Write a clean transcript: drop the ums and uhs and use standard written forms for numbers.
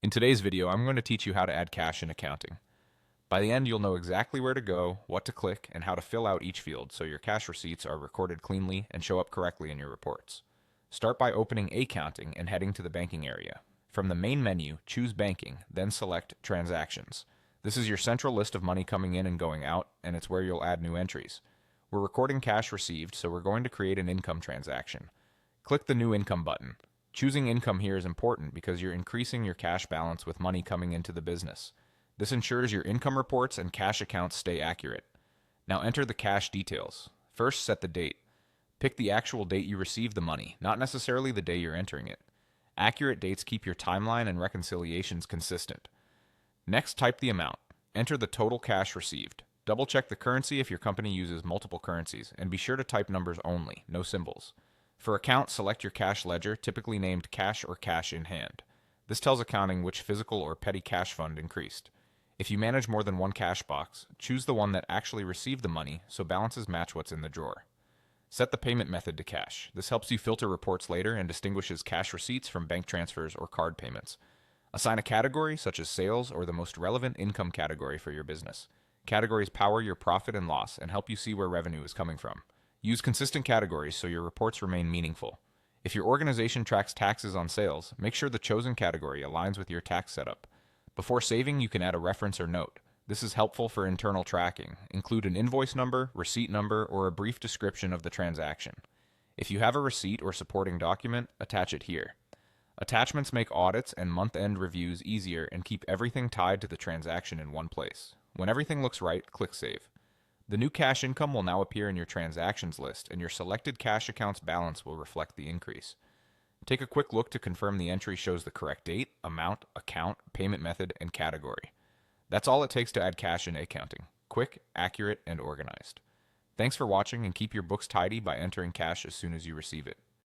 In today's video, I'm going to teach you how to add cash in accounting. By the end, you'll know exactly where to go, what to click, and how to fill out each field so your cash receipts are recorded cleanly and show up correctly in your reports. Start by opening Akaunting and heading to the banking area. From the main menu, choose Banking, then select Transactions. This is your central list of money coming in and going out, and it's where you'll add new entries. We're recording cash received, so we're going to create an income transaction. Click the New Income button. Choosing income here is important because you're increasing your cash balance with money coming into the business. This ensures your income reports and cash accounts stay accurate. Now enter the cash details. First, set the date. Pick the actual date you received the money, not necessarily the day you're entering it. Accurate dates keep your timeline and reconciliations consistent. Next, type the amount. Enter the total cash received. Double check the currency if your company uses multiple currencies, and be sure to type numbers only, no symbols. For account, select your cash ledger, typically named cash or cash in hand. This tells accounting which physical or petty cash fund increased. If you manage more than one cash box, choose the one that actually received the money so balances match what's in the drawer. Set the payment method to cash. This helps you filter reports later and distinguishes cash receipts from bank transfers or card payments. Assign a category, such as sales or the most relevant income category for your business. Categories power your profit and loss and help you see where revenue is coming from. Use consistent categories so your reports remain meaningful. If your organization tracks taxes on sales, make sure the chosen category aligns with your tax setup. Before saving, you can add a reference or note. This is helpful for internal tracking. Include an invoice number, receipt number, or a brief description of the transaction. If you have a receipt or supporting document, attach it here. Attachments make audits and month-end reviews easier and keep everything tied to the transaction in one place. When everything looks right, click Save. The new cash income will now appear in your transactions list, and your selected cash account's balance will reflect the increase. Take a quick look to confirm the entry shows the correct date, amount, account, payment method, and category. That's all it takes to add cash in accounting. Quick, accurate, and organized. Thanks for watching, and keep your books tidy by entering cash as soon as you receive it.